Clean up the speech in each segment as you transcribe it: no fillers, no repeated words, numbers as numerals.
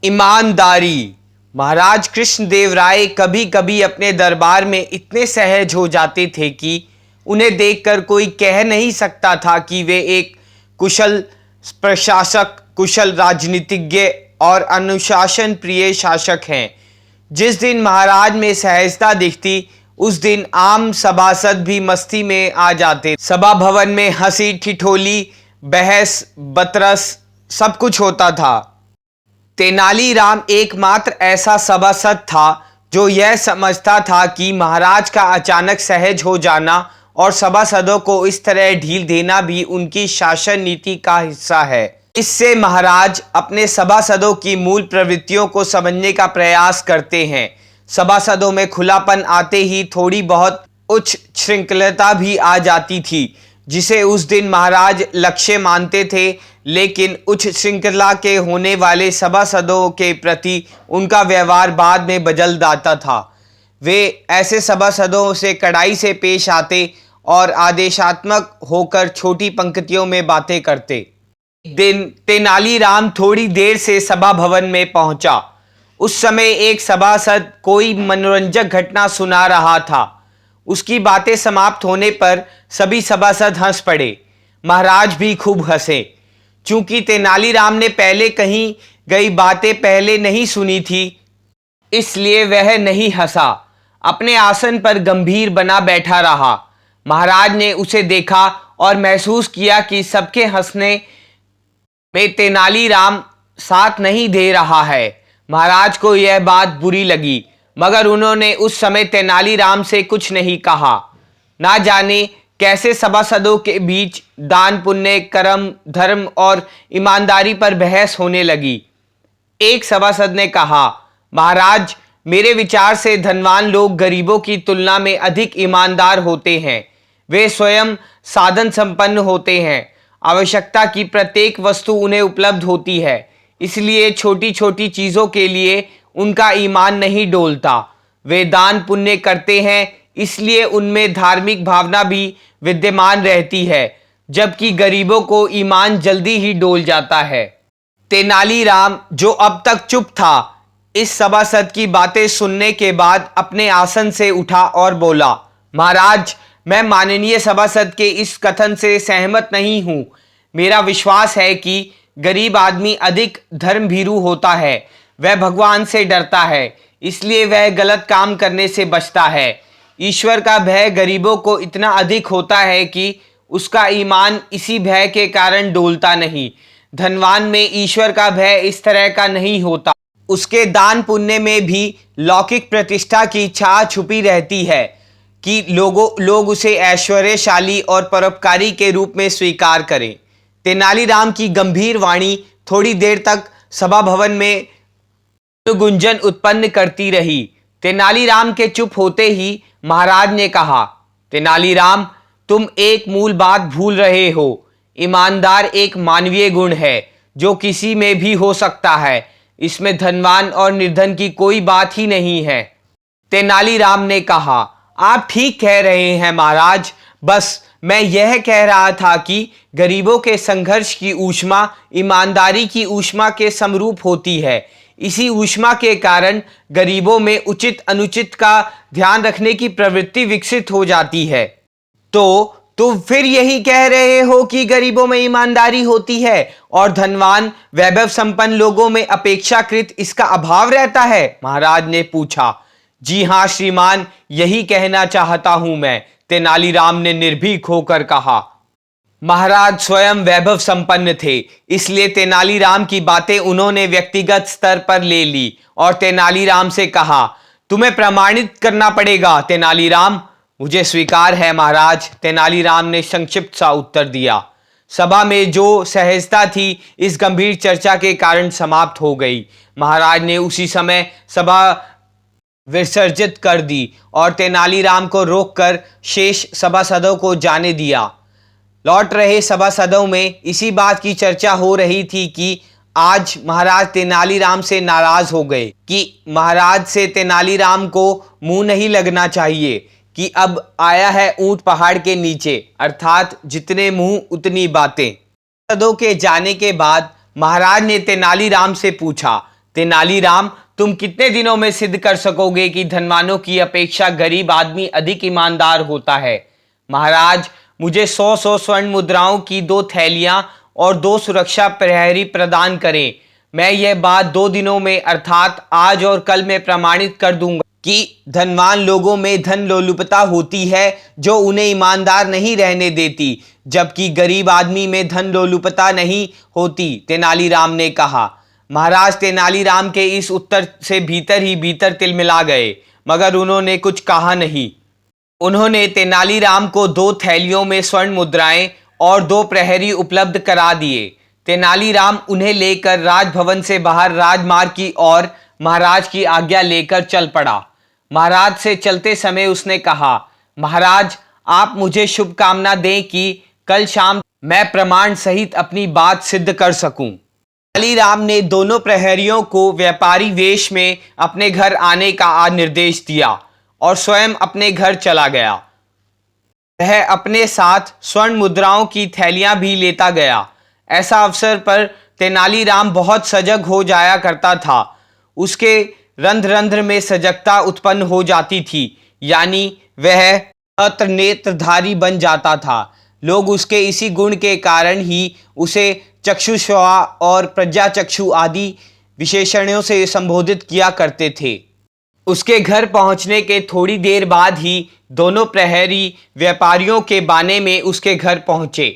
ईमानदारी। महाराज कृष्णदेव राय कभी कभी अपने दरबार में इतने सहज हो जाते थे कि उन्हें देखकर कोई कह नहीं सकता था कि वे एक कुशल प्रशासक, कुशल राजनीतिज्ञ और अनुशासन प्रिय शासक हैं। जिस दिन महाराज में सहजता दिखती, उस दिन आम सभासद भी मस्ती में आ जाते। सभा भवन में हंसी ठिठोली, बहस बतरस सब कुछ होता था। तेनालीराम एकमात्र ऐसा सभासद था जो यह समझता था कि महाराज का अचानक सहज हो जाना और सभासदों को इस तरह ढील देना भी उनकी शासन नीति का हिस्सा है। इससे महाराज अपने सभासदों की मूल प्रवृत्तियों को समझने का प्रयास करते हैं। सभासदों में खुलापन आते ही थोड़ी बहुत उच्च श्रृंखलता भी आ जाती थी, जिसे उस दिन महाराज लक्ष्य मानते थे। लेकिन उच्च श्रृंखला के होने वाले सभासदों के प्रति उनका व्यवहार बाद में बदल जाता था। वे ऐसे सभासदों से कड़ाई से पेश आते और आदेशात्मक होकर छोटी पंक्तियों में बातें करते। एक दिन तेनालीराम थोड़ी देर से सभा भवन में पहुंचा। उस समय एक सभासद कोई मनोरंजक घटना सुना रहा था। उसकी बातें समाप्त होने पर सभी सभासद हंस पड़े। महाराज भी खूब हंसे। चूंकि तेनालीराम ने पहले कही गई बातें पहले नहीं सुनी थी, इसलिए वह नहीं हंसा, अपने आसन पर गंभीर बना बैठा रहा। महाराज ने उसे देखा और महसूस किया कि सबके हंसने में तेनालीराम साथ नहीं दे रहा है। महाराज को यह बात बुरी लगी, मगर उन्होंने उस समय तेनालीराम से कुछ नहीं कहा। ना जाने कैसे सभासदों के बीच दान पुण्य, कर्म, धर्म और ईमानदारी पर बहस होने लगी। एक सभासद ने कहा, महाराज, मेरे विचार से धनवान लोग गरीबों की तुलना में अधिक ईमानदार होते हैं। वे स्वयं साधन संपन्न होते हैं। आवश्यकता की प्रत्येक वस्तु उन्हें उपलब्ध होती है, इसलिए छोटी छोटी चीज़ों के लिए उनका ईमान नहीं डोलता। वे दान पुण्य करते हैं, इसलिए उनमें धार्मिक भावना भी विद्यमान रहती है, जबकि गरीबों को ईमान जल्दी ही डोल जाता है। तेनालीराम, जो अब तक चुप था, इस सभासद की बातें सुनने के बाद अपने आसन से उठा और बोला, महाराज, मैं माननीय सभासद के इस कथन से सहमत नहीं हूँ। मेरा विश्वास है कि गरीब आदमी अधिक धर्मभीरू होता है। वह भगवान से डरता है, इसलिए वह गलत काम करने से बचता है। ईश्वर का भय गरीबों को इतना अधिक होता है कि उसका ईमान इसी भय के कारण डोलता नहीं। धनवान में ईश्वर का भय इस तरह का नहीं होता। उसके दान पुण्य में भी लौकिक प्रतिष्ठा की छाया छुपी रहती है कि लोग उसे ऐश्वर्यशाली और परोपकारी के रूप में स्वीकार करें। तेनालीराम की गंभीर वाणी थोड़ी देर तक सभा भवन में गुंजन उत्पन्न करती रही। तेनालीराम के चुप होते ही महाराज ने कहा, तेनालीराम, तुम एक मूल बात भूल रहे हो। ईमानदार एक मानवीय गुण है जो किसी में भी हो सकता है। इसमें धनवान और निर्धन की कोई बात ही नहीं है। तेनालीराम ने कहा, आप ठीक कह रहे हैं महाराज, बस मैं यह कह रहा था कि गरीबों के संघर्ष की ऊष्मा ईमानदारी की ऊष्मा के समरूप होती है। इसी ऊष्मा के कारण गरीबों में उचित अनुचित का ध्यान रखने की प्रवृत्ति विकसित हो जाती है। तो तुम फिर यही कह रहे हो कि गरीबों में ईमानदारी होती है और धनवान वैभव संपन्न लोगों में अपेक्षाकृत इसका अभाव रहता है? महाराज ने पूछा। जी हाँ श्रीमान, यही कहना चाहता हूं मैं, तेनालीराम ने निर्भीक होकर कहा। महाराज स्वयं वैभव संपन्न थे, इसलिए तेनालीराम की बातें उन्होंने व्यक्तिगत स्तर पर ले ली और तेनालीराम से कहा, तुम्हें प्रमाणित करना पड़ेगा तेनालीराम। मुझे स्वीकार है महाराज, तेनालीराम ने संक्षिप्त सा उत्तर दिया। सभा में जो सहजता थी इस गंभीर चर्चा के कारण समाप्त हो गई। महाराज ने उसी समय सभा विसर्जित कर दी और तेनालीराम को रोककर शेष सभासदों को जाने दिया। लौट रहे सभासदों में इसी बात की चर्चा हो रही थी कि आज महाराज तेनालीराम से नाराज हो गए कि महाराज से तेनालीराम को मुंह नहीं लगना चाहिए कि अब आया है ऊंट पहाड़ के नीचे, अर्थात जितने मुंह उतनी बातें। सभासदों के जाने के बाद महाराज ने तेनालीराम से पूछा, तेनालीराम, तुम कितने दिनों में सिद्ध कर सकोगे कि धनवानों की अपेक्षा गरीब आदमी अधिक ईमानदार होता है? महाराज, मुझे 100 स्वर्ण मुद्राओं की 2 थैलियां और 2 सुरक्षा प्रहरी प्रदान करें। मैं यह बात 2 दिनों में अर्थात आज और कल में प्रमाणित कर दूंगा कि धनवान लोगों में धन लोलुपता होती है जो उन्हें ईमानदार नहीं रहने देती, जबकि गरीब आदमी में धन लोलुपता नहीं होती। तेनालीराम ने कहा। महाराज, तेनालीराम के इस उत्तर से भीतर ही भीतर तिलमिला गए, मगर उन्होंने कुछ कहा नहीं। उन्होंने तेनालीराम को 2 थैलियों में स्वर्ण मुद्राएं और 2 प्रहरी उपलब्ध करा दिए। तेनालीराम उन्हें लेकर राजभवन से बाहर राजमार्ग की ओर महाराज की आज्ञा लेकर चल पड़ा। महाराज से चलते समय उसने कहा, महाराज, आप मुझे शुभकामना दें कि कल शाम मैं प्रमाण सहित अपनी बात सिद्ध कर सकूं। तेनालीराम ने दोनों प्रहरियों को व्यापारी वेश में अपने घर आने का निर्देश दिया और स्वयं अपने घर चला गया। वह अपने साथ स्वर्ण मुद्राओं की थैलियां भी लेता गया। ऐसा अवसर पर तेनालीराम बहुत सजग हो जाया करता था। उसके रंध्र रंध्र में सजगता उत्पन्न हो जाती थी, यानी वह अत्र नेत्रधारी बन जाता था। लोग उसके इसी गुण के कारण ही उसे चक्षुष्वा और प्रज्ञाचक्षु आदि विशेषणों से संबोधित किया करते थे। उसके घर पहुंचने के थोड़ी देर बाद ही दोनों प्रहरी व्यापारियों के बाने में उसके घर पहुंचे।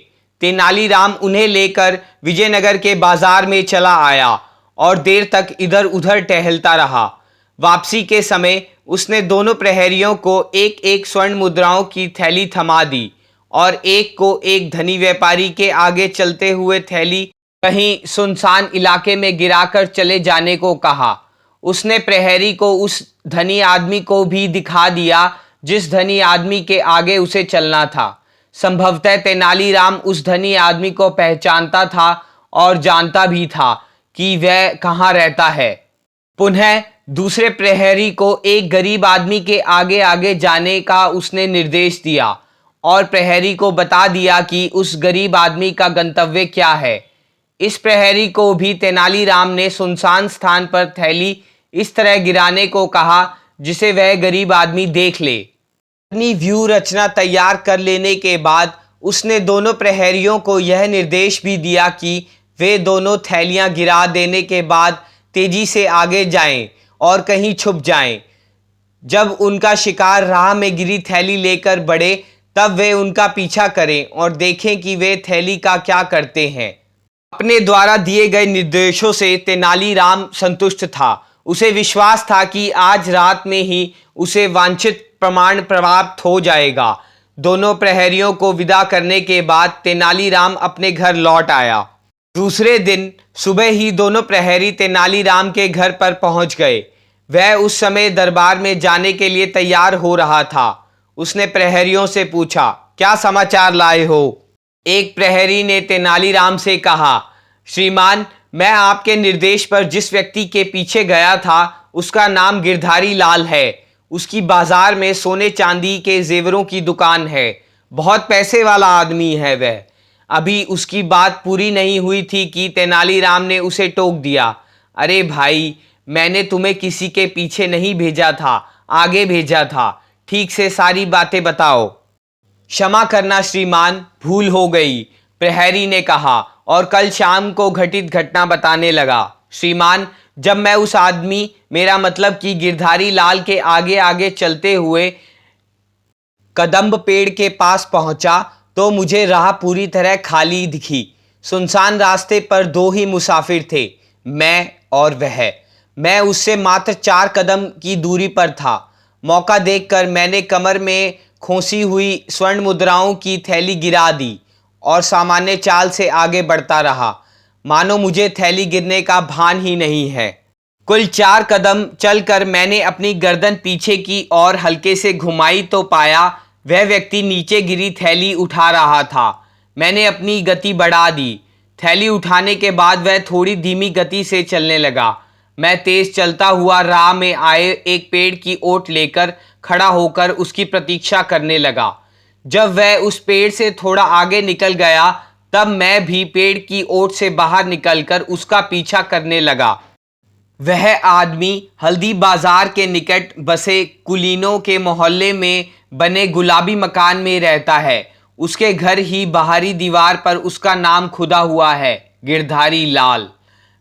तेनालीराम उन्हें लेकर विजयनगर के बाजार में चला आया और देर तक इधर उधर टहलता रहा। वापसी के समय उसने दोनों प्रहरियों को एक एक स्वर्ण मुद्राओं की थैली थमा दी और एक को एक धनी व्यापारी के आगे चलते हुए थैली कहीं सुनसान इलाके में गिराकर चले जाने को कहा। उसने प्रहरी को उस धनी आदमी को भी दिखा दिया जिस धनी आदमी के आगे उसे चलना था। संभवतः तेनालीराम उस धनी आदमी को पहचानता था और जानता भी था कि वह कहाँ रहता है। पुनः दूसरे प्रहरी को एक गरीब आदमी के आगे आगे जाने का उसने निर्देश दिया और प्रहरी को बता दिया कि उस गरीब आदमी का गंतव्य क्या है। इस प्रहरी को भी तेनालीराम ने सुनसान स्थान पर थैली इस तरह गिराने को कहा जिसे वह गरीब आदमी देख ले। अपनी व्यू रचना तैयार कर लेने के बाद उसने दोनों प्रहरियों को यह निर्देश भी दिया कि वे दोनों थैलियां गिरा देने के बाद तेजी से आगे जाएं और कहीं छुप जाएं। जब उनका शिकार राह में गिरी थैली लेकर बढ़े तब वे उनका पीछा करें और देखें कि वे थैली का क्या करते हैं। अपने द्वारा दिए गए निर्देशों से तेनालीराम संतुष्ट था। उसे विश्वास था कि आज रात में ही उसे वांछित प्रमाण प्राप्त हो जाएगा। दोनों प्रहरियों को विदा करने के बाद तेनालीराम अपने घर लौट आया। दूसरे दिन सुबह ही दोनों प्रहरी तेनालीराम के घर पर पहुंच गए। वह उस समय दरबार में जाने के लिए तैयार हो रहा था। उसने प्रहरियों से पूछा, क्या समाचार लाए हो? एक प्रहरी ने तेनालीराम से कहा, श्रीमान, मैं आपके निर्देश पर जिस व्यक्ति के पीछे गया था उसका नाम गिरधारी लाल है। उसकी बाजार में सोने चांदी के जेवरों की दुकान है। बहुत पैसे वाला आदमी है वह। अभी उसकी बात पूरी नहीं हुई थी कि तेनालीराम ने उसे टोक दिया। अरे भाई, मैंने तुम्हें किसी के पीछे नहीं भेजा था, आगे भेजा था। ठीक से सारी बातें बताओ। क्षमा करना श्रीमान, भूल हो गई, प्रहरी ने कहा और कल शाम को घटित घटना बताने लगा। श्रीमान, जब मैं उस आदमी, मेरा मतलब कि गिरधारी लाल के आगे आगे चलते हुए कदम्ब पेड़ के पास पहुंचा तो मुझे राह पूरी तरह खाली दिखी। सुनसान रास्ते पर 2 ही मुसाफिर थे, मैं और वह। मैं उससे मात्र 4 कदम की दूरी पर था। मौका देखकर मैंने कमर में खोसी हुई स्वर्ण मुद्राओं की थैली गिरा दी और सामान्य चाल से आगे बढ़ता रहा, मानो मुझे थैली गिरने का भान ही नहीं है। कुल 4 कदम चलकर मैंने अपनी गर्दन पीछे की ओर हल्के से घुमाई तो पाया वह व्यक्ति नीचे गिरी थैली उठा रहा था। मैंने अपनी गति बढ़ा दी। थैली उठाने के बाद वह थोड़ी धीमी गति से चलने लगा। मैं तेज चलता हुआ राह में आए एक पेड़ की ओट लेकर खड़ा होकर उसकी प्रतीक्षा करने लगा। जब वह उस पेड़ से थोड़ा आगे निकल गया तब मैं भी पेड़ की ओट से बाहर निकलकर उसका पीछा करने लगा। वह आदमी हल्दी बाजार के निकट बसे कुलीनों के मोहल्ले में बने गुलाबी मकान में रहता है। उसके घर ही बाहरी दीवार पर उसका नाम खुदा हुआ है, गिरधारी लाल।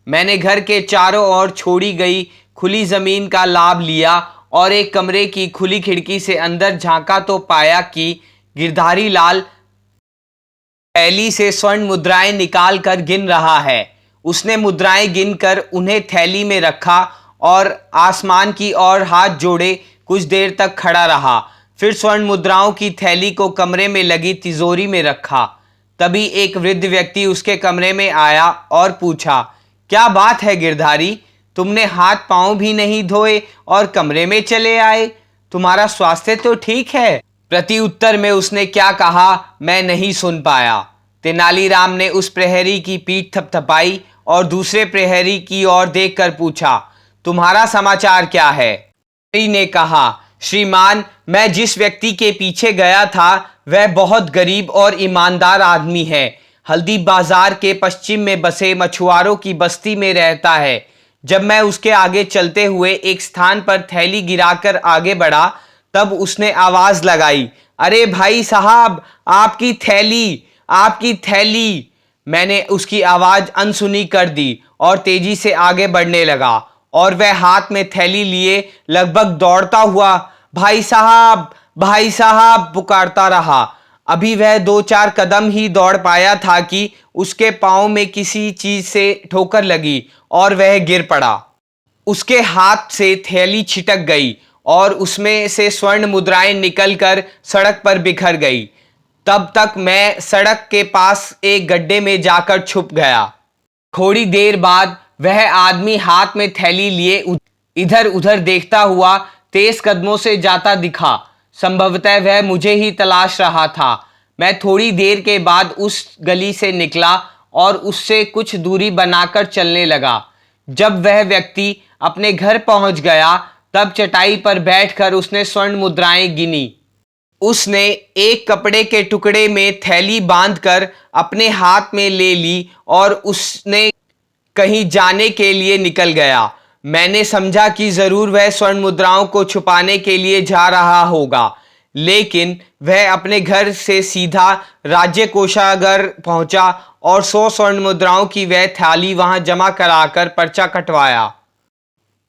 मैंने घर के चारों ओर छोड़ी गई खुली जमीन का लाभ लिया और एक कमरे की खुली खिड़की से अंदर झांका तो पाया कि गिरधारी लाल थैली से स्वर्ण मुद्राएं निकाल कर गिन रहा है। उसने मुद्राएं गिनकर उन्हें थैली में रखा और आसमान की ओर हाथ जोड़े कुछ देर तक खड़ा रहा। फिर स्वर्ण मुद्राओं की थैली को कमरे में लगी तिजोरी में रखा। तभी एक वृद्ध व्यक्ति उसके कमरे में आया और पूछा, क्या बात है गिरधारी, तुमने हाथ पांव भी नहीं धोए और कमरे में चले आए? तुम्हारा स्वास्थ्य तो ठीक है? प्रति उत्तर में उसने क्या कहा मैं नहीं सुन पाया। तेनालीराम ने उस प्रहरी की पीठ थपथपाई और दूसरे प्रहरी की ओर देखकर पूछा, तुम्हारा समाचार क्या है? प्रहरी ने कहा, श्रीमान, मैं जिस व्यक्ति के पीछे गया था वह बहुत गरीब और ईमानदार आदमी है। हल्दी बाजार के पश्चिम में बसे मछुआरों की बस्ती में रहता है। जब मैं उसके आगे चलते हुए एक स्थान पर थैली गिराकर आगे बढ़ा तब उसने आवाज लगाई, अरे भाई साहब, आपकी थैली, आपकी थैली। मैंने उसकी आवाज अनसुनी कर दी और तेजी से आगे बढ़ने लगा और वह हाथ में थैली लिए लगभग दौड़ता हुआ भाई साहब पुकारता रहा। अभी वह 2-4 कदम ही दौड़ पाया था कि उसके पांव में किसी चीज से ठोकर लगी और वह गिर पड़ा। उसके हाथ से थैली छिटक गई और उसमें से स्वर्ण मुद्राएं निकलकर सड़क पर बिखर गई। तब तक मैं सड़क के पास एक गड्ढे में जाकर छुप गया। थोड़ी देर बाद वह आदमी हाथ में थैली लिए इधर उधर देखता हुआ तेज कदमों से जाता दिखा। संभवतः वह मुझे ही तलाश रहा था। मैं थोड़ी देर के बाद उस गली से निकला और उससे कुछ दूरी बनाकर चलने लगा। जब वह व्यक्ति अपने घर पहुंच गया तब चटाई पर बैठकर उसने स्वर्ण मुद्राएं गिनी। उसने एक कपड़े के टुकड़े में थैली बांधकर अपने हाथ में ले ली और उसने कहीं जाने के लिए निकल गया। मैंने समझा कि जरूर वह स्वर्ण मुद्राओं को छुपाने के लिए जा रहा होगा, लेकिन वह अपने घर से सीधा राज्य कोषागार पहुंचा और 100 स्वर्ण मुद्राओं की वह थैली वहां जमा कराकर पर्चा कटवाया।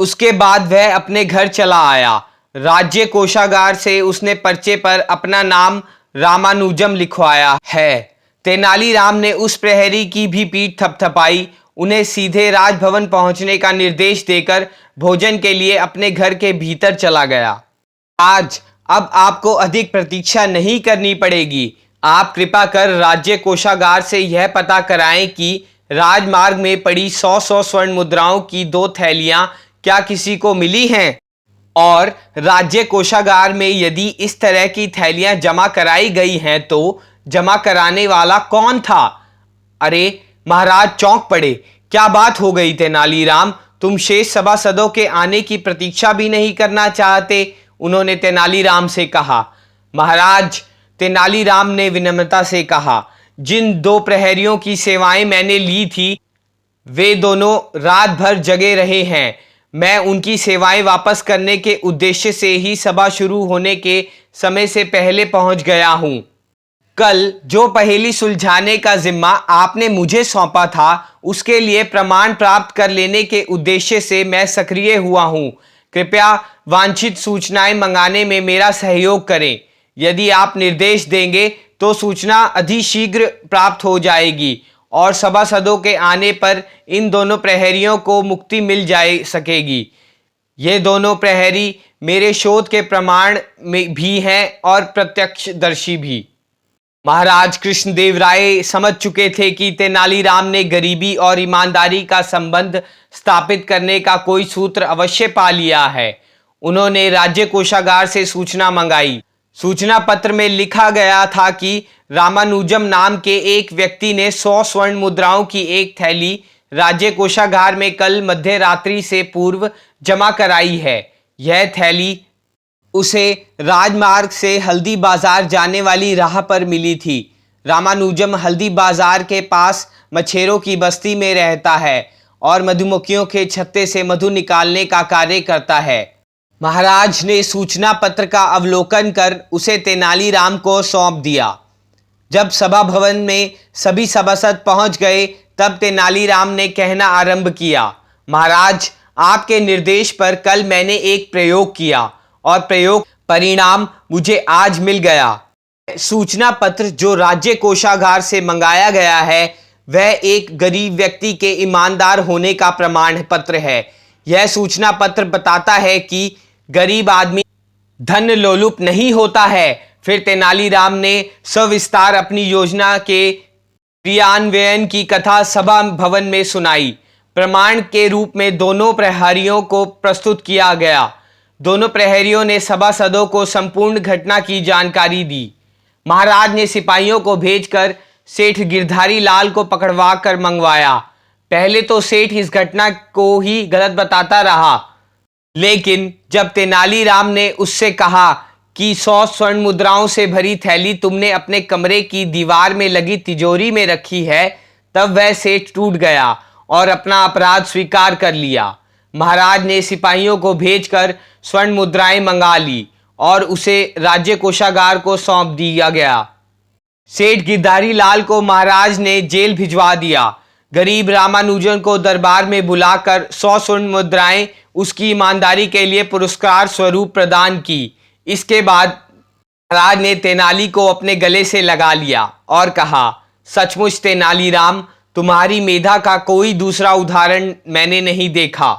उसके बाद वह अपने घर चला आया। राज्य कोषागार से उसने पर्चे पर अपना नाम रामानुजम लिखवाया है। तेनालीराम ने उस प्रहरी की भी पीठ थपथपाई, उन्हें सीधे राजभवन पहुंचने का निर्देश देकर भोजन के लिए अपने घर के भीतर चला गया। आज अब आपको अधिक प्रतीक्षा नहीं करनी पड़ेगी। आप कृपा कर राज्य कोषागार से यह पता कराएं कि राजमार्ग में पड़ी 100 स्वर्ण मुद्राओं की 2 थैलियां क्या किसी को मिली हैं, और राज्य कोषागार में यदि इस तरह की थैलियां जमा कराई गई हैं तो जमा कराने वाला कौन था? अरे महाराज चौंक पड़े। क्या बात हो गई तेनालीराम, तुम शेष सभासदों के आने की प्रतीक्षा भी नहीं करना चाहते? उन्होंने तेनालीराम से कहा। महाराज, तेनालीराम ने विनम्रता से कहा, जिन 2 प्रहरियों की सेवाएं मैंने ली थी वे दोनों रात भर जगे रहे हैं। मैं उनकी सेवाएं वापस करने के उद्देश्य से ही सभा शुरू होने के समय से पहले पहुंच गया हूं। कल जो पहेली सुलझाने का जिम्मा आपने मुझे सौंपा था उसके लिए प्रमाण प्राप्त कर लेने के उद्देश्य से मैं सक्रिय हुआ हूं। कृपया वांछित सूचनाएं मंगाने में मेरा सहयोग करें। यदि आप निर्देश देंगे तो सूचना अधिशीघ्र प्राप्त हो जाएगी और सभासदों के आने पर इन दोनों प्रहरियों को मुक्ति मिल जाए सकेगी। ये दोनों प्रहरी मेरे शोध के प्रमाण में भी हैं और प्रत्यक्षदर्शी भी। महाराज कृष्णदेव राय समझ चुके थे कि तेनालीराम ने गरीबी और ईमानदारी का संबंध स्थापित करने का कोई सूत्र अवश्य पा लिया है। उन्होंने राज्य कोषागार से सूचना मंगाई। सूचना पत्र में लिखा गया था कि रामानुजम नाम के एक व्यक्ति ने 100 स्वर्ण मुद्राओं की एक थैली राज्य कोषागार में कल मध्य रात्रि से पूर्व जमा कराई है। यह थैली उसे राजमार्ग से हल्दी बाजार जाने वाली राह पर मिली थी। रामानुजम हल्दी बाजार के पास मछेरों की बस्ती में रहता है और मधुमक्खियों के छत्ते से मधु निकालने का कार्य करता है। महाराज ने सूचना पत्र का अवलोकन कर उसे तेनालीराम को सौंप दिया। जब सभा भवन में सभी सभासद पहुंच गए तब तेनालीराम ने कहना आरंभ किया, महाराज, आपके निर्देश पर कल मैंने एक प्रयोग किया और प्रयोग परिणाम मुझे आज मिल गया। सूचना पत्र जो राज्य कोषागार से मंगाया गया है वह एक गरीब व्यक्ति के ईमानदार होने का प्रमाण पत्र है। यह सूचना पत्र बताता है कि गरीब आदमी धन लोलुप नहीं होता है। फिर तेनालीराम ने सविस्तार अपनी योजना के क्रियान्वयन की कथा सभा भवन में सुनाई। प्रमाण के रूप में दोनों प्रहरियों को प्रस्तुत किया गया। दोनों प्रहरियों ने सभासदों को संपूर्ण घटना की जानकारी दी। महाराज ने सिपाहियों को भेजकर सेठ गिरधारी लाल को पकड़वा कर मंगवाया। पहले तो सेठ इस घटना को ही गलत बताता रहा, लेकिन जब तेनालीराम ने उससे कहा कि 100 स्वर्ण मुद्राओं से भरी थैली तुमने अपने कमरे की दीवार में लगी तिजोरी में रखी है, तब वह सेठ टूट गया और अपना अपराध स्वीकार कर लिया। महाराज ने सिपाहियों को भेजकर स्वर्ण मुद्राएं मंगा ली और उसे राज्य कोषागार को सौंप दिया गया। सेठ गिरधारी लाल को महाराज ने जेल भिजवा दिया। गरीब रामानुजन को दरबार में बुलाकर 100 स्वर्ण मुद्राएं उसकी ईमानदारी के लिए पुरस्कार स्वरूप प्रदान की। इसके बाद महाराज ने तेनाली को अपने गले से लगा लिया और कहा, सचमुच तेनालीराम, तुम्हारी मेधा का कोई दूसरा उदाहरण मैंने नहीं देखा।